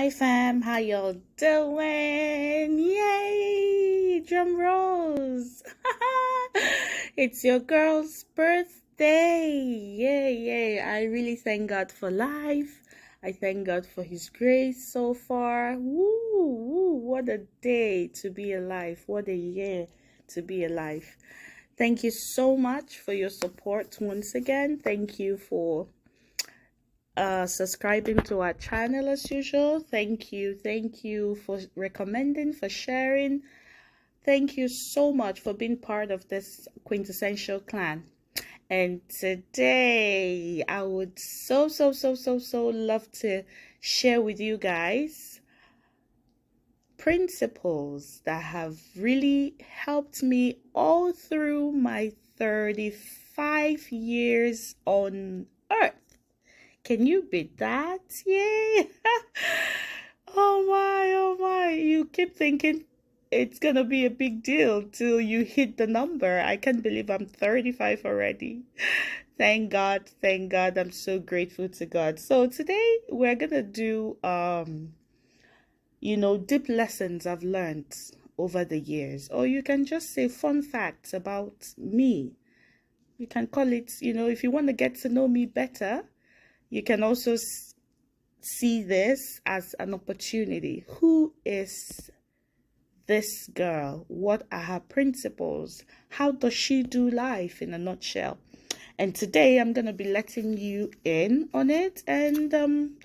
Hi fam, how y'all doing? Yay! Drum rolls! It's your girl's birthday! Yay, yay! I really thank God for life. I thank God for His grace so far. Woo, woo! What a day to be alive! What a year to be alive! Thank you so much for your support once again. Thank you for subscribing to our channel as usual. Thank you for recommending, for sharing. Thank you so much for being part of this quintessential clan. And today I would so love to share with you guys principles that have really helped me all through my 35 years on earth. Can you beat that? Yay! Oh my. You keep thinking it's gonna be a big deal till you hit the number. I can't believe I'm 35 already. Thank God, thank God. I'm so grateful to God. So today we're gonna do deep lessons I've learned over the years. Or you can just say fun facts about me. You can call it, if you want to get to know me better. You can also see this as an opportunity. Who is this girl? What are her principles? How does she do life in a nutshell? And today I'm going to be letting you in on it. And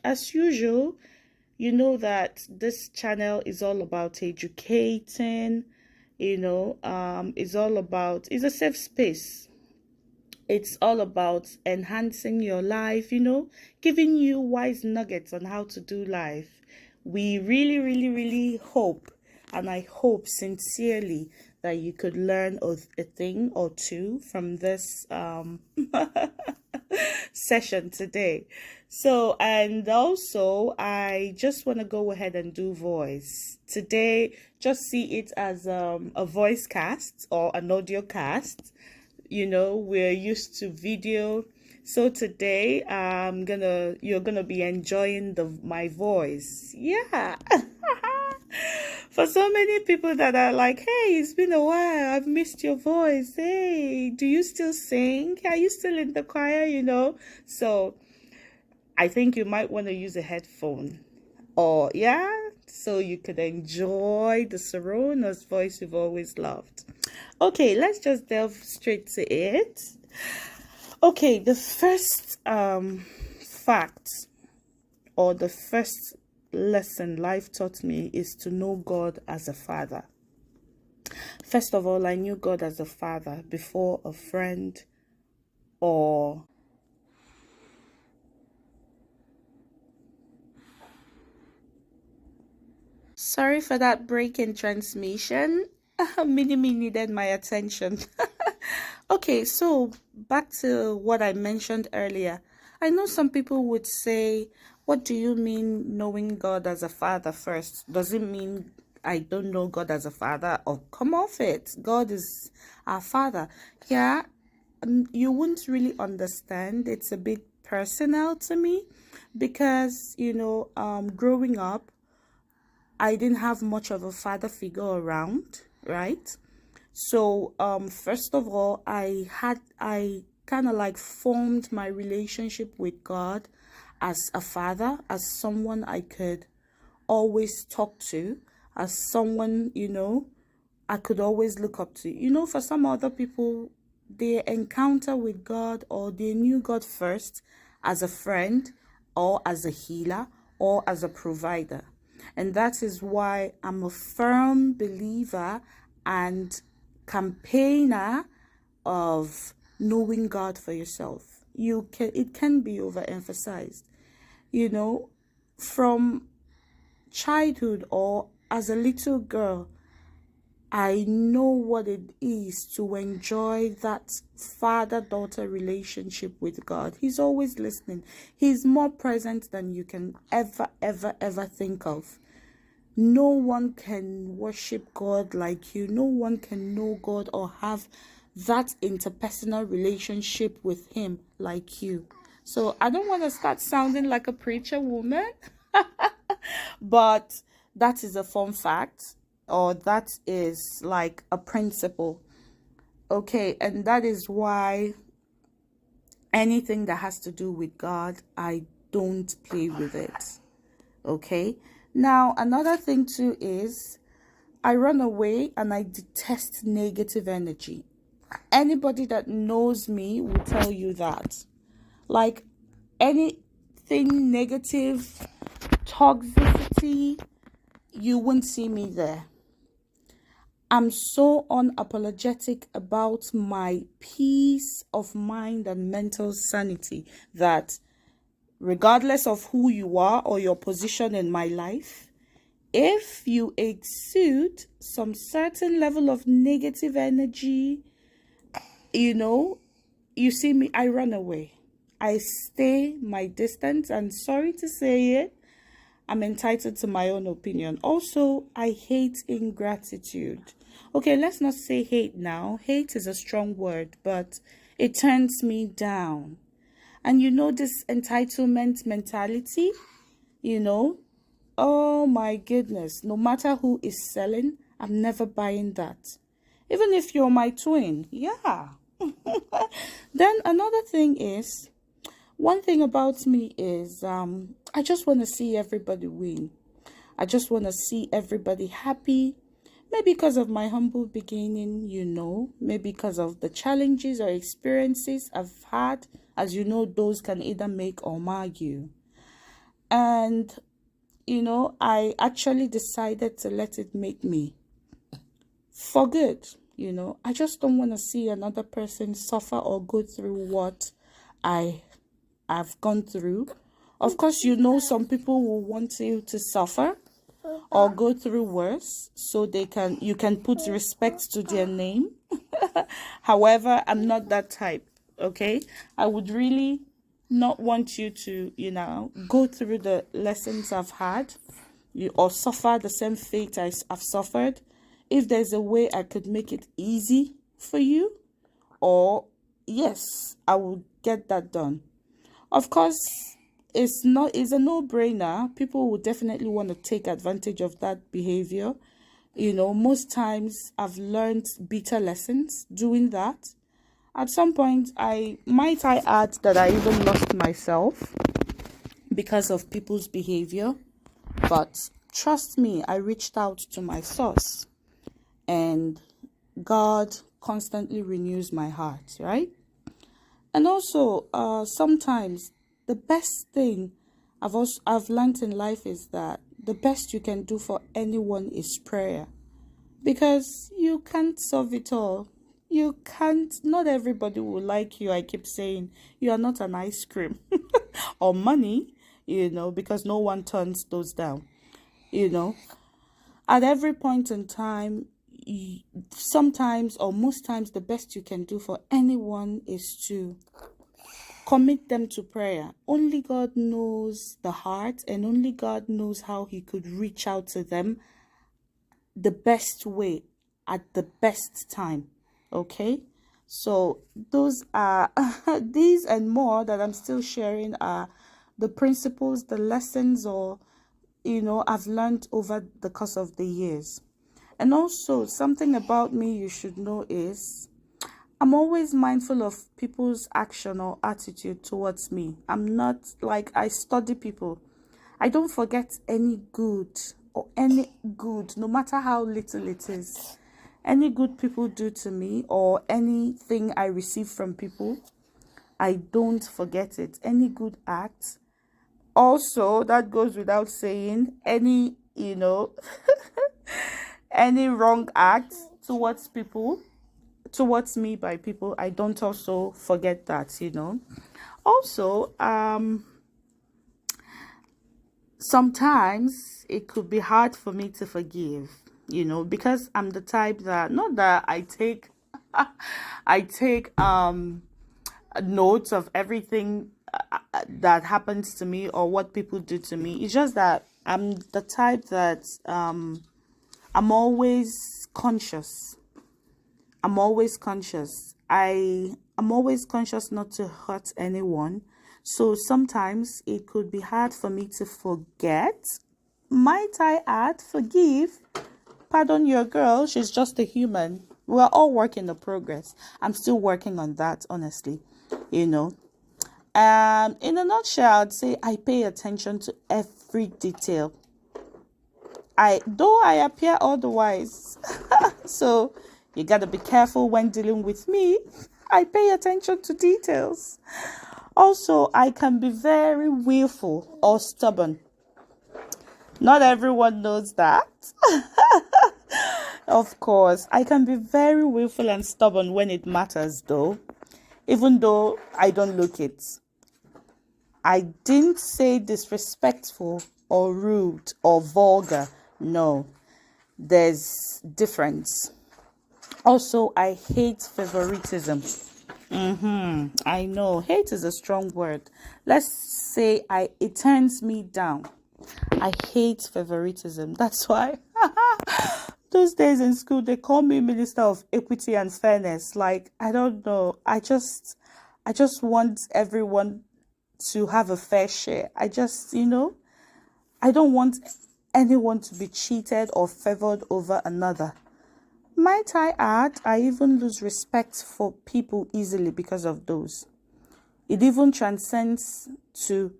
as usual, you know that this channel is all about educating, it's a safe space. It's all about enhancing your life, giving you wise nuggets on how to do life. We really hope, and I hope sincerely that you could learn a thing or two from this session today. So, and also, I just want to go ahead and do voice. Today, just see it as a voice cast or an audio cast. We're used to video, so today you're gonna be enjoying my voice. Yeah. For so many people that are like, hey, it's been a while, I've missed your voice. Hey, do you still sing? Are you still in the choir? So I think you might want to use a headphone, or so you could enjoy the SORONOUS voice you've always loved. Okay, let's just delve straight to it. Okay, the first fact, or the first lesson life taught me, is to know God as a father. First of all, I knew God as a father before a friend or sorry for that break in transmission. Mini needed my attention. Okay, so back to what I mentioned earlier. I know some people would say, what do you mean knowing God as a father first? Does it mean I don't know God as a father? Or come off it. God is our father. Yeah, you wouldn't really understand. It's a bit personal to me because, growing up, I didn't have much of a father figure around, right? So, first of all, I kind of like formed my relationship with God as a father, as someone I could always talk to, as someone, I could always look up to. For some other people, their encounter with God, or they knew God first as a friend or as a healer or as a provider. And that is why I'm a firm believer and campaigner of knowing God for yourself. It can be overemphasized. From childhood or as a little girl, I know what it is to enjoy that father-daughter relationship with God. He's always listening. He's more present than you can ever think of. No one can worship God like you. No one can know God or have that interpersonal relationship with Him like you. So I don't want to start sounding like a preacher woman. But that is a fun fact, or that is like a principle. Okay, and that is why anything that has to do with God, I don't play with it. Okay, now another thing too is I run away and I detest negative energy. Anybody that knows me will tell you that. Like anything negative, toxicity, you won't see me there. I'm so unapologetic about my peace of mind and mental sanity that regardless of who you are or your position in my life, if you exude some certain level of negative energy, you see me, I run away. I stay my distance, and sorry to say it, I'm entitled to my own opinion. Also, I hate ingratitude. Okay, let's not say hate now. Hate is a strong word, but it turns me down. And this entitlement mentality, oh my goodness, no matter who is selling, I'm never buying that. Even if you're my twin, yeah. Then another thing is, one thing about me is I just want to see everybody win. I just want to see everybody happy. Maybe because of my humble beginning, maybe because of the challenges or experiences I've had. As you know, those can either make or mar you. And, I actually decided to let it make me for good. I just don't want to see another person suffer or go through what I've gone through. Of course, some people will want you to suffer or go through worse so you can put respect to their name. However, I'm not that type. Okay, I would really not want you to go through the lessons I've had, or suffer the same fate I've suffered. If there's a way I could make it easy for you, or yes, I will get that done. Of course, it's a no-brainer. People will definitely want to take advantage of that behavior. Most times I've learned bitter lessons doing that. At some point, I add that I even lost myself because of people's behavior. But trust me, I reached out to my source, and God constantly renews my heart, right? And also, sometimes the best thing I've learned in life is that the best you can do for anyone is prayer, because you can't solve it all. You can't. Not everybody will like you. I keep saying you are not an ice cream or money, because no one turns those down. At every point in time, sometimes or most times, the best you can do for anyone is to commit them to prayer. Only God knows the heart, and only God knows how he could reach out to them the best way at the best time. Okay, so those are these and more that I'm still sharing are the principles, the lessons, or I've learned over the course of the years. And also, something about me you should know is I'm always mindful of people's action or attitude towards me. I'm not like, I study people. I don't forget any good, no matter how little it is. Any good people do to me, or anything I receive from people, I don't forget it. Any good act. Also, that goes without saying, any, any wrong act towards me by people, I don't also forget that. Also, sometimes it could be hard for me to forgive, because I'm the type that, not that I take notes of everything that happens to me or what people do to me. It's just that I'm the type that I'm always conscious. I'm always conscious not to hurt anyone. So sometimes it could be hard for me to forget, Might I add, forgive, pardon your girl, she's just a human. We're all work in the progress. I'm still working on that, honestly, you know. In a nutshell, I'd say I pay attention to every detail. Though I appear otherwise. So you gotta be careful when dealing with me. I pay attention to details. Also, I can be very willful or stubborn. Not everyone knows that. Of course, I can be very willful and stubborn when it matters, though, even though I don't look it. I didn't say disrespectful or rude or vulgar. No, there's difference. Also, I hate favoritism. I know, hate is a strong word. Let's say it turns me down. I hate favoritism. That's why those days in school, they call me Minister of Equity and Fairness. Like, I don't know. I just want everyone to have a fair share. I don't want anyone to be cheated or favored over another. Might I add, I even lose respect for people easily because of those. It even transcends to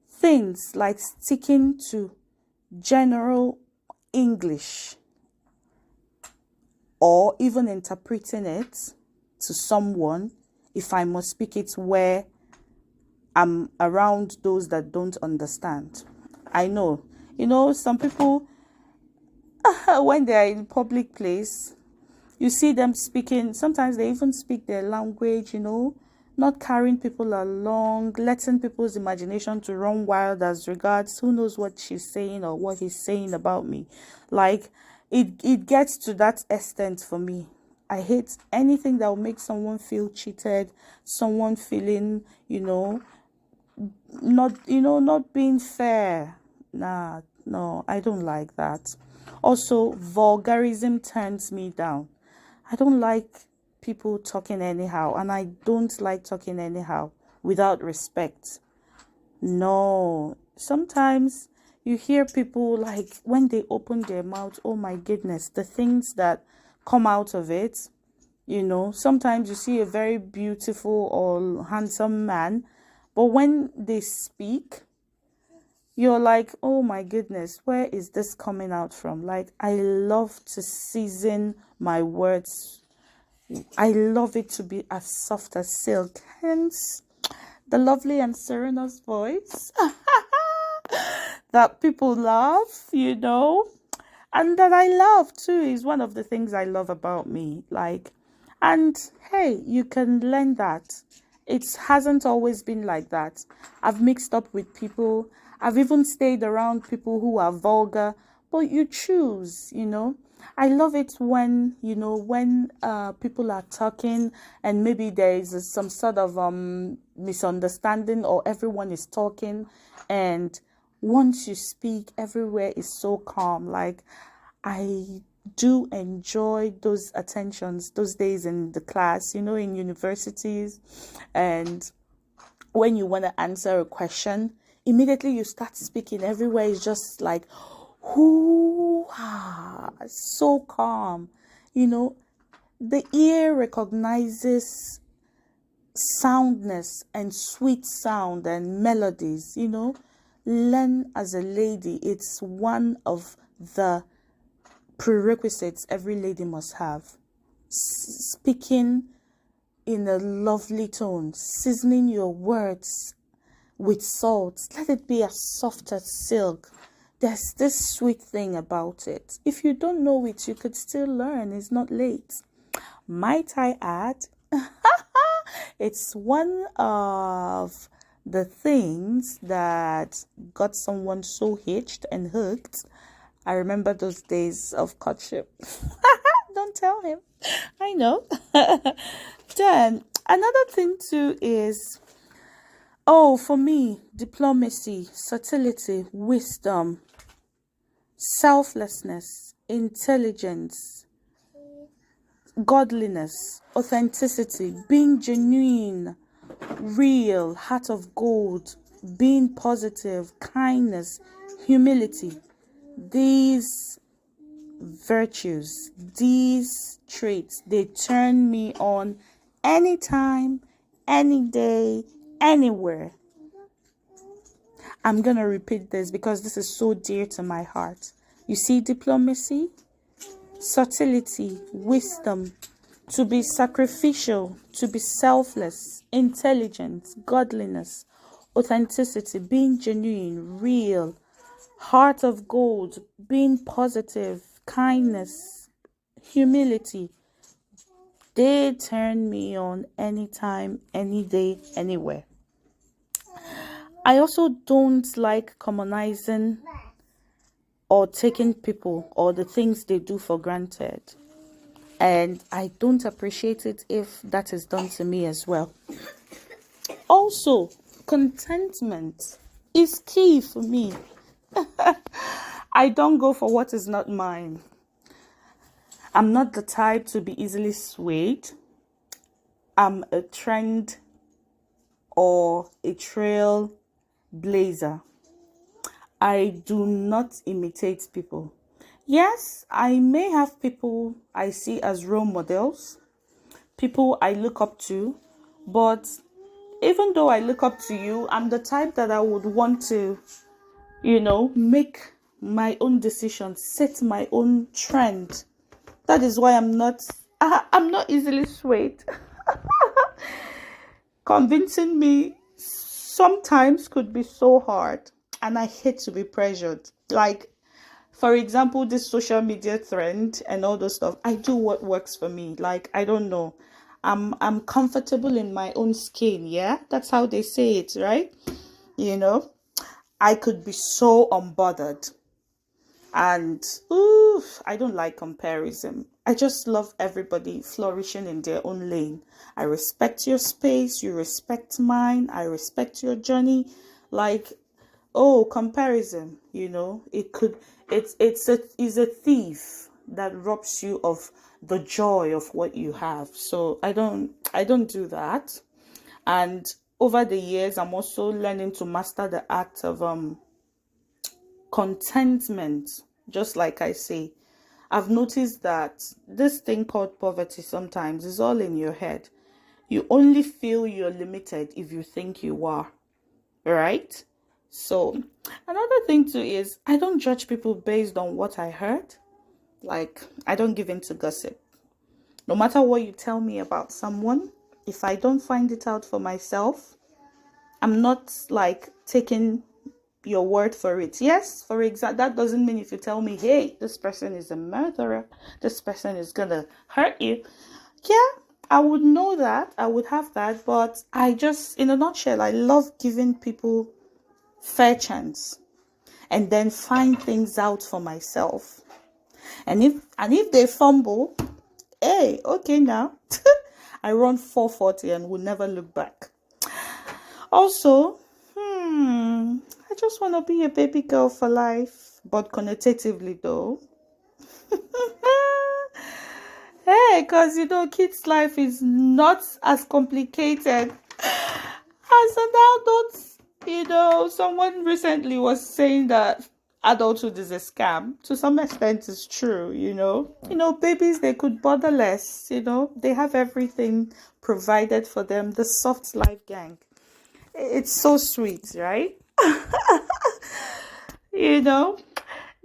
things like sticking to general English or even interpreting it to someone if I must speak it where I'm around those that don't understand. I know, some people, when they're in public place, you see them speaking, sometimes they even speak their language, not carrying people along, letting people's imagination to run wild as regards who knows what she's saying or what he's saying about me. Like, it gets to that extent for me. I hate anything that will make someone feel cheated, someone feeling, not being fair. No, I don't like that. Also, vulgarism turns me down. I don't like people talking anyhow, and I don't like talking anyhow without respect. No, sometimes you hear people, like, when they open their mouth, oh my goodness, the things that come out of it. Sometimes you see a very beautiful or handsome man, but when they speak, you're like, oh my goodness, where is this coming out from? Like, I love to season my words. I love it to be as soft as silk. Hence, the lovely and SORONOUS voice that people love, and that I love too is one of the things I love about me. Like, and hey, you can learn that. It hasn't always been like that. I've mixed up with people. I've even stayed around people who are vulgar, but you choose, I love it when, when people are talking and maybe there is some sort of misunderstanding or everyone is talking, and once you speak, everywhere is so calm. Like, I do enjoy those attentions, those days in the class, in universities, and when you want to answer a question, immediately you start speaking. Everywhere is just like, so calm. The ear recognizes soundness and sweet sound and melodies. Learn as a lady. It's one of the prerequisites every lady must have. Speaking in a lovely tone, seasoning your words with salt. Let it be as soft as silk. There's this sweet thing about it. If you don't know it, you could still learn. It's not late. Might I add, it's one of the things that got someone so hitched and hooked. I remember those days of courtship. Don't tell him. I know. Then, another thing too is, for me, diplomacy, subtlety, wisdom, selflessness, intelligence, godliness, authenticity, being genuine, real, heart of gold, being positive, kindness, humility. These virtues, these traits, they turn me on anytime, any day, anywhere. I'm going to repeat this because this is so dear to my heart. You see, diplomacy, subtlety, wisdom, to be sacrificial, to be selfless, intelligence, godliness, authenticity, being genuine, real, heart of gold, being positive, kindness, humility. They turn me on anytime, any day, anywhere. I also don't like commonizing or taking people or the things they do for granted. And I don't appreciate it if that is done to me as well. Also, contentment is key for me. I don't go for what is not mine. I'm not the type to be easily swayed. I'm a trend or a trail blazer. I do not imitate people. Yes, I may have people I see as role models, people I look up to, but even though I look up to you, I'm the type that I would want to, make my own decisions, set my own trend. That is why I'm not easily swayed. Convincing me sometimes could be so hard, and I hate to be pressured. Like, for example, this social media trend and all those stuff, I do what works for me. Like, I don't know. I'm comfortable in my own skin, yeah? That's how they say it, right? I could be so unbothered. And I don't like comparison. I just love everybody flourishing in their own lane. I respect your space, you respect mine, I respect your journey. Like, comparison, it's a thief that robs you of the joy of what you have. So I don't do that. And over the years, I'm also learning to master the art of contentment. Just like I say, I've noticed that this thing called poverty sometimes is all in your head. You only feel you're limited if you think you are, right? So another thing too is I don't judge people based on what I heard. Like, I don't give in to gossip. No matter what you tell me about someone, if I don't find it out for myself, I'm not like taking your word for it. Yes, for example, that doesn't mean if you tell me, hey, this person is a murderer, this person is gonna hurt you. Yeah, I would know that, I would have that, but I just, in a nutshell, I love giving people fair chance and then find things out for myself. And if they fumble, hey, okay now. I run 440 and will never look back. Also, I just want to be a baby girl for life, but connotatively though. Hey, because kids' life is not as complicated as an adult. Someone recently was saying that adulthood is a scam. To some extent, it's true. Babies, they could bother less. They have everything provided for them. The soft life gang. It's so sweet, right?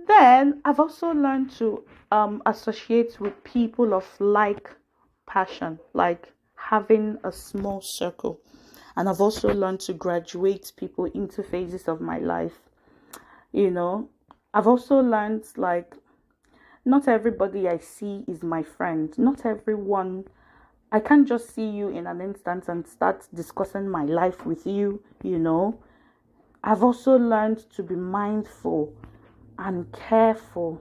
Then I've also learned to associate with people of like passion, like having a small circle. And I've also learned to graduate people into phases of my life. I've also learned, like, not everybody I see is my friend. Not everyone. I can't just see you in an instant and start discussing my life with you. I've also learned to be mindful and careful,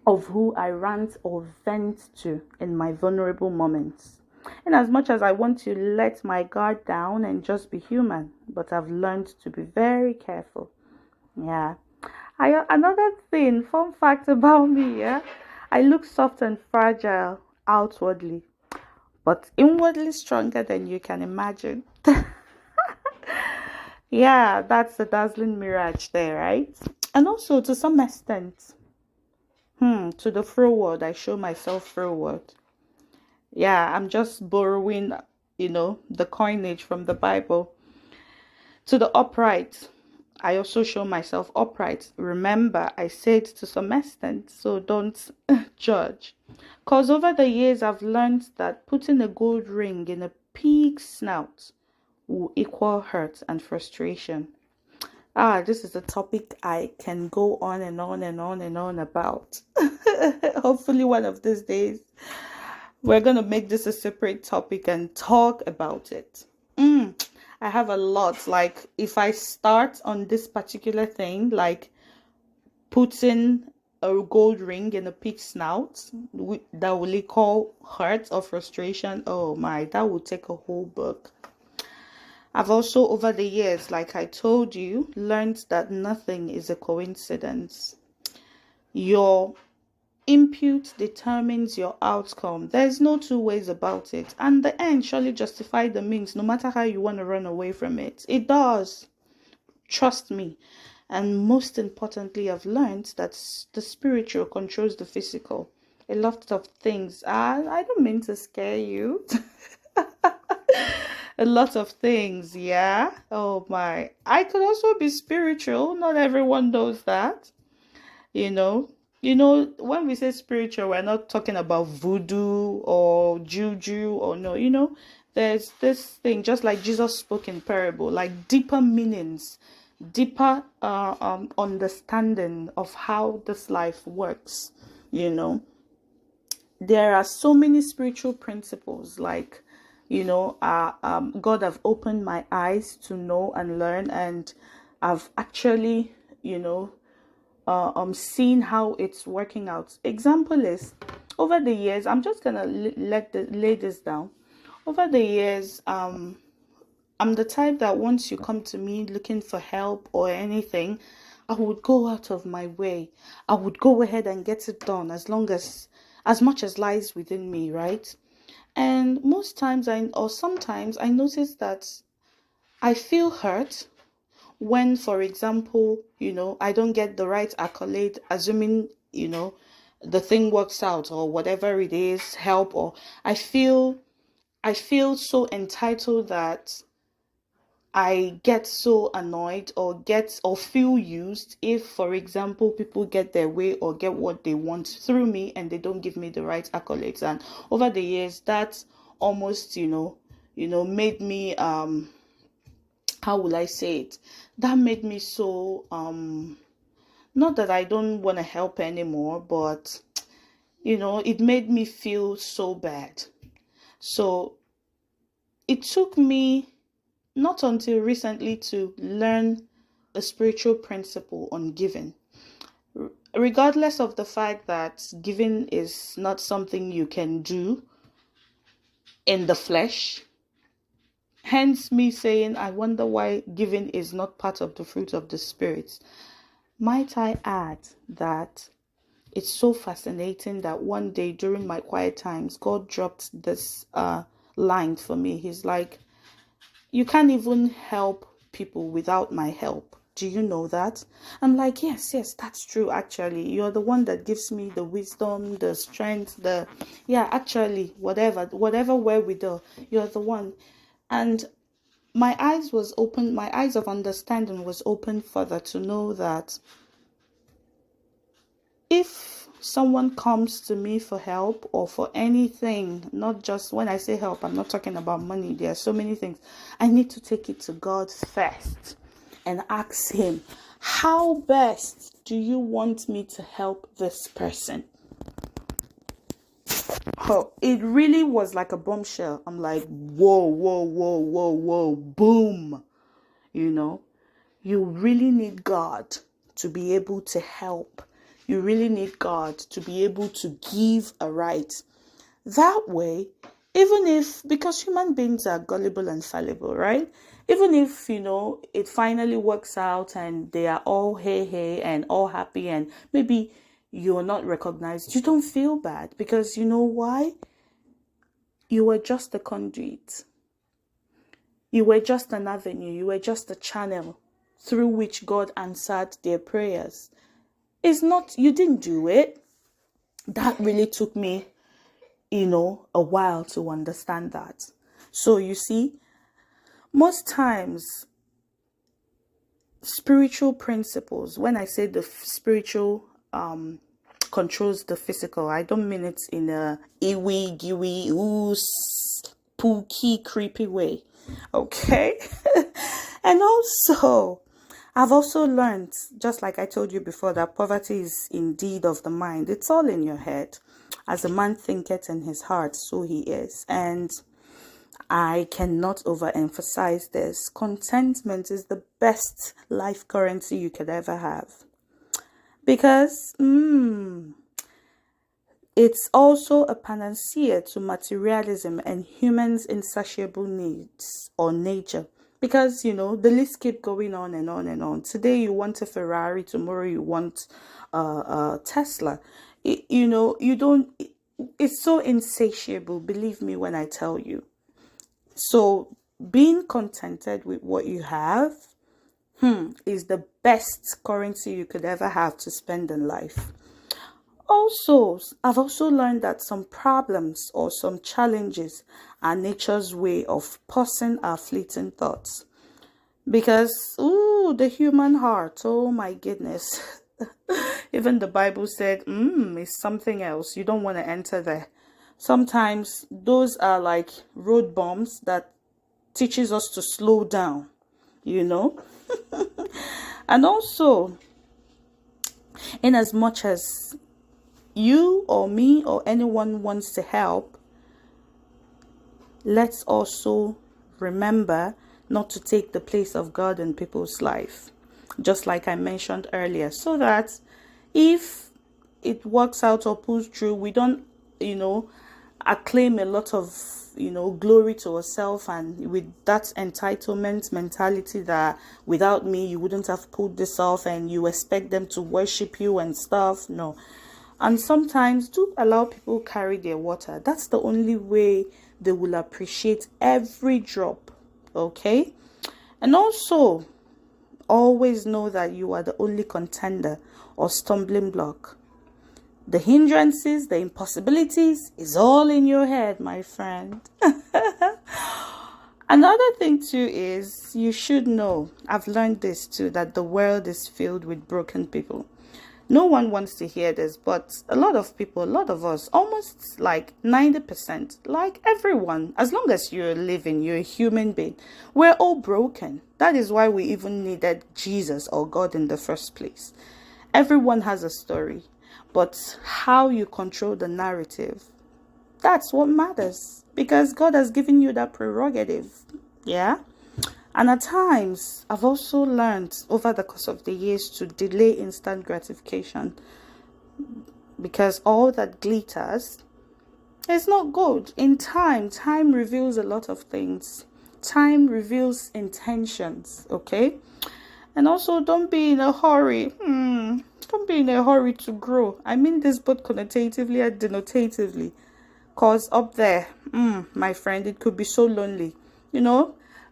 of who I rant or vent to in my vulnerable moments. And as much as I want to let my guard down and just be human, but I've learned to be very careful. Yeah. Another thing, fun fact about me, yeah, I look soft and fragile outwardly, but inwardly stronger than you can imagine. Yeah, that's the dazzling mirage there, right? And also to some extent, to the froward, I show myself froward. Yeah, I'm just borrowing, the coinage from the Bible. To the upright, I also show myself upright. Remember, I said to some extent, so don't judge. Because over the years, I've learned that putting a gold ring in a pig's snout will equal hurt and frustration. Ah, this is a topic I can go on and on and on and on about. Hopefully, one of these days, we're going to make this a separate topic and talk about it. I have a lot. Like, if I start on this particular thing, like putting a gold ring in a pig's snout, that will call hurt or frustration. Oh my, that would take a whole book. I've also, over the years, like I told you, learned that nothing is a coincidence. Your input determines your outcome. There's no two ways about it. And the end surely justify the means, no matter how you want to run away from it. It does. Trust me. And most importantly, I've learned that the spiritual controls the physical. A lot of things. I don't mean to scare you. A lot of things, yeah. Oh my. I could also be spiritual. Not everyone knows that. You know. When we say spiritual, we're not talking about voodoo or juju or no, there's this thing, just like Jesus spoke in parable, like deeper meanings, deeper understanding of how this life works, There are so many spiritual principles, like, God have opened my eyes to know and learn, and I've actually, seen how it's working out. Example is, over the years, I'm just gonna lay this down. Over the years, I'm the type that once you come to me looking for help or anything, I would go out of my way. I would go ahead and get it done as much as lies within me, right? And most times or sometimes I notice that I feel hurt when, for example, I don't get the right accolade, assuming, the thing works out or whatever it is, help, or I feel so entitled that I get so annoyed or feel used if, for example, people get their way or get what they want through me and they don't give me the right accolades. And over the years, that almost, made me how will I say it? That made me so not that I don't want to help anymore, but it made me feel so bad. So it took me not until recently to learn a spiritual principle on giving. Regardless of the fact that giving is not something you can do in the flesh, hence me saying, I wonder why giving is not part of the fruit of the Spirit. Might I add that it's so fascinating that one day during my quiet times, God dropped this line for me. He's like, you can't even help people without my help. Do you know that? I'm like, yes, that's true, actually. You're the one that gives me the wisdom, the strength, actually, whatever wherewithal, you're the one. And my eyes of understanding was open further to know that if someone comes to me for help or for anything, not just when I say help, I'm not talking about money. There are so many things. I need to take it to God first and ask Him, how best do you want me to help this person? Oh, it really was like a bombshell. I'm like, whoa, whoa, whoa, whoa, whoa, boom. You really need God to be able to help. You really need God to be able to give a right. That way, even if, because human beings are gullible and fallible, right? Even if, it finally works out and they are all hey and all happy and maybe you're not recognized, you don't feel bad, because you know why? You were just a conduit. You were just an avenue. You were just a channel through which God answered their prayers. It's not, you didn't do it. That really took me, a while to understand that. So you see, most times, spiritual principles, when I say the spiritual controls the physical, I don't mean it in a iwi, giwi, ooh, spooky, creepy way. Okay? And also, I've also learned, just like I told you before, that poverty is indeed of the mind. It's all in your head. As a man thinketh in his heart, so he is. And I cannot overemphasize this. Contentment is the best life currency you could ever have. Because it's also a panacea to materialism and humans' insatiable needs or nature. Because, the list keep going on and on and on. Today you want a Ferrari, tomorrow you want a Tesla. It's so insatiable, believe me when I tell you. So being contented with what you have is the best currency you could ever have to spend in life. Also, I've also learned that some problems or some challenges are nature's way of pausing our fleeting thoughts. Because, the human heart, oh my goodness. Even the Bible said, it's something else. You don't want to enter there. Sometimes those are like road bumps that teaches us to slow down, And also, in as much as you or me or anyone wants to help, let's also remember not to take the place of God in people's life, just like I mentioned earlier, so that if it works out or pulls through, we don't, acclaim a lot of, glory to ourselves, and with that entitlement mentality that without me, you wouldn't have pulled this off, and you expect them to worship you and stuff. No. And sometimes do allow people carry their water. That's the only way they will appreciate every drop. Okay? And also, always know that you are the only contender or stumbling block. The hindrances, the impossibilities is all in your head, my friend. Another thing too is you should know, I've learned this too, that the world is filled with broken people. No one wants to hear this, but a lot of people, a lot of us, almost like 90%, like everyone, as long as you're living, you're a human being, we're all broken. That is why we even needed Jesus or God in the first place. Everyone has a story, but how you control the narrative, that's what matters, because God has given you that prerogative. Yeah. And at times, I've also learned over the course of the years to delay instant gratification, because all that glitters is not good. In time reveals a lot of things. Time reveals intentions, okay? And also, don't be in a hurry. Don't be in a hurry to grow. I mean this both connotatively and denotatively. Because up there, my friend, it could be so lonely,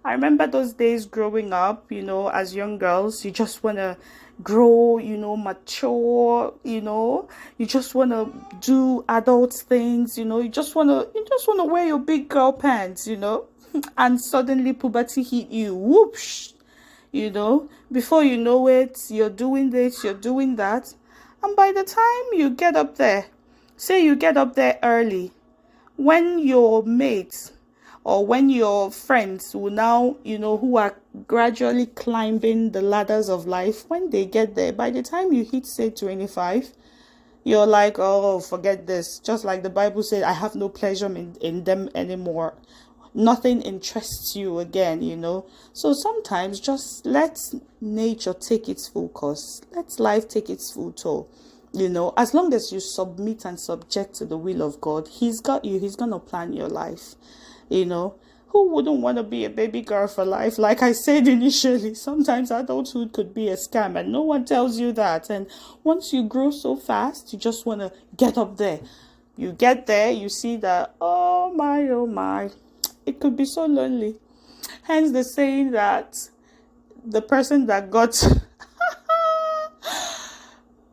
I remember those days growing up, as young girls, you just want to grow, mature, you just want to do adult things, you just want to wear your big girl pants, and suddenly puberty hit you, whoosh, before you know it, you're doing this, you're doing that. And by the time you get up there, say you get up there early, when your mates or when your friends will now, who are gradually climbing the ladders of life, when they get there, by the time you hit, say, 25, you're like, oh, forget this. Just like the Bible said, I have no pleasure in them anymore. Nothing interests you again, So sometimes just let nature take its full course. Let life take its full toll. As long as you submit and subject to the will of God, He's got you. He's going to plan your life. Who wouldn't want to be a baby girl for life? Like I said initially, sometimes adulthood could be a scam and no one tells you that. And once you grow so fast, you just want to get up there. You get there, you see that, oh my, it could be so lonely. Hence the saying that the person that got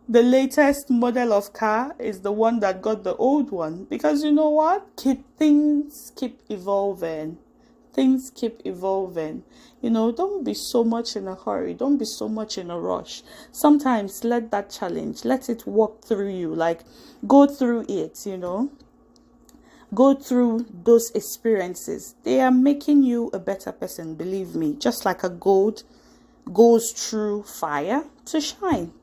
the latest model of car is the one that got the old one. Because you know what? Things keep evolving. Things keep evolving. You know, don't be so much in a hurry. Don't be so much in a rush. Sometimes let that challenge, let it walk through you. Like, go through it, you know. Go through those experiences. They are making you a better person, believe me. Just like a gold goes through fire to shine.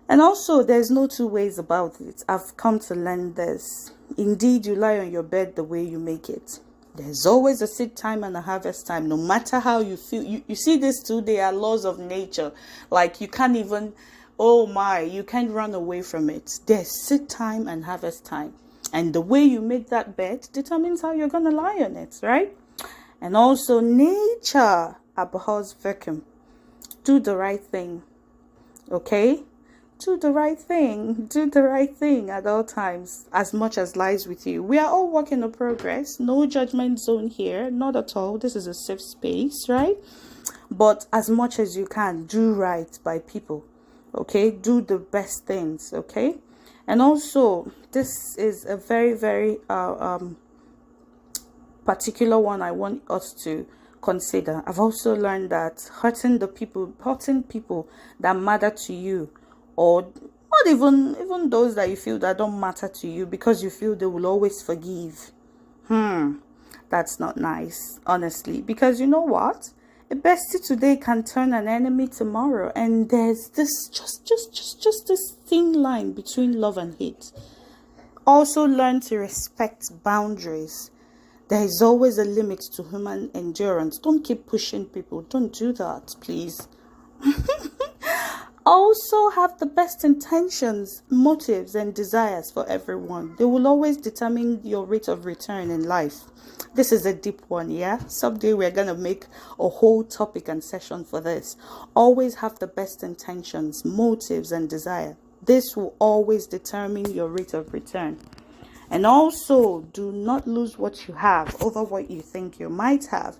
And also, there's no two ways about it. I've come to learn this. Indeed, you lie on your bed the way you make it. There's always a seed time and a harvest time, no matter how you feel. You see this too, they are laws of nature. Like, you can't even, you can't run away from it. There's seed time and harvest time. And the way you make that bed determines how you're going to lie on it, right? And also, nature abhors vacuum. Do the right thing, okay? Do the right thing. Do the right thing at all times, as much as lies with you. We are all work in progress. No judgment zone here. Not at all. This is a safe space, right? But as much as you can, do right by people, okay? Do the best things, okay? And also, this is a very, very particular one I want us to consider. I've also learned that hurting people that matter to you, or not even those that you feel that don't matter to you, because you feel they will always forgive. That's not nice, honestly, because you know what? A bestie today can turn an enemy tomorrow, and there's this just this thin line between love and hate. Also, learn to respect boundaries. There is always a limit to human endurance. Don't keep pushing people. Don't do that, please. Also, have the best intentions, motives, and desires for everyone. They will always determine your rate of return in life. This is a deep one, yeah? Someday we're going to make a whole topic and session for this. Always have the best intentions, motives, and desire. This will always determine your rate of return. And also, do not lose what you have over what you think you might have.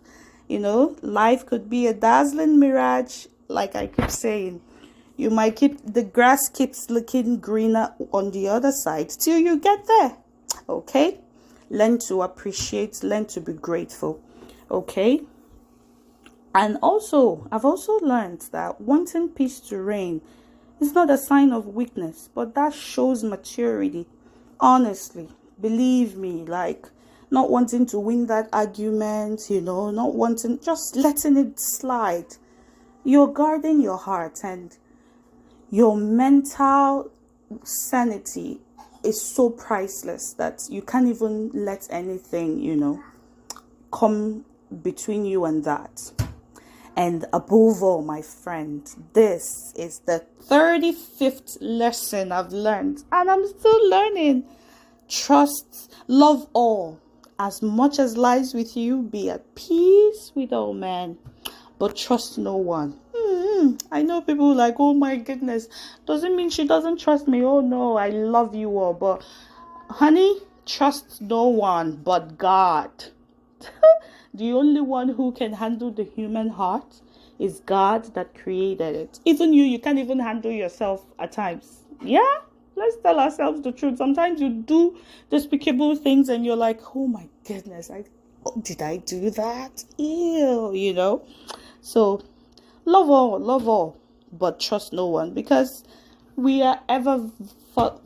You know, life could be a dazzling mirage, like I keep saying. The grass keeps looking greener on the other side till you get there. Okay? Learn to appreciate, learn to be grateful. Okay? And also, I've also learned that wanting peace to reign is not a sign of weakness, but that shows maturity. Honestly, believe me, like, not wanting to win that argument, you know, not wanting, just letting it slide. You're guarding your heart, and your mental sanity is so priceless that you can't even let anything, you know, come between you and that. And above all, my friend, this is the 35th lesson I've learned, and I'm still learning. Trust, love all. As much as lies with you, be at peace with all men, but trust no one. I know people like, oh my goodness, doesn't mean she doesn't trust me. Oh no, I love you all, but honey, trust no one but God. The only one who can handle the human heart is God that created it. Even you can't even handle yourself at times. Yeah, let's tell ourselves the truth. Sometimes you do despicable things and you're like, oh my goodness, did I do that? Ew, you know. So love all, but trust no one, because we are ever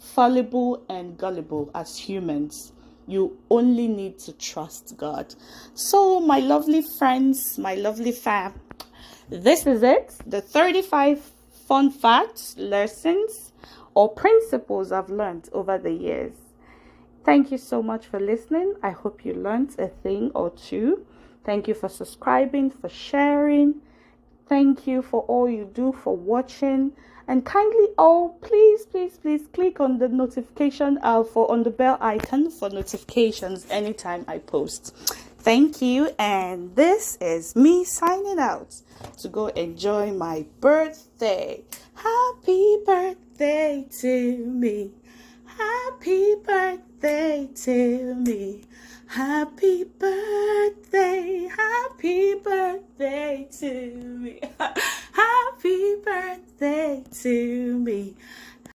fallible and gullible as humans. You only need to trust God. So, my lovely friends, my lovely fam, this is it. The 35 fun facts, lessons, or principles I've learned over the years. Thank you so much for listening. I hope you learned a thing or two. Thank you for subscribing, for sharing. Thank you for all you do, for watching. And kindly all, please click on the notification on the bell icon for notifications anytime I post. Thank you, and this is me signing out to go enjoy my birthday. Happy birthday to me. Happy birthday to me. Happy birthday to me. Happy birthday to me.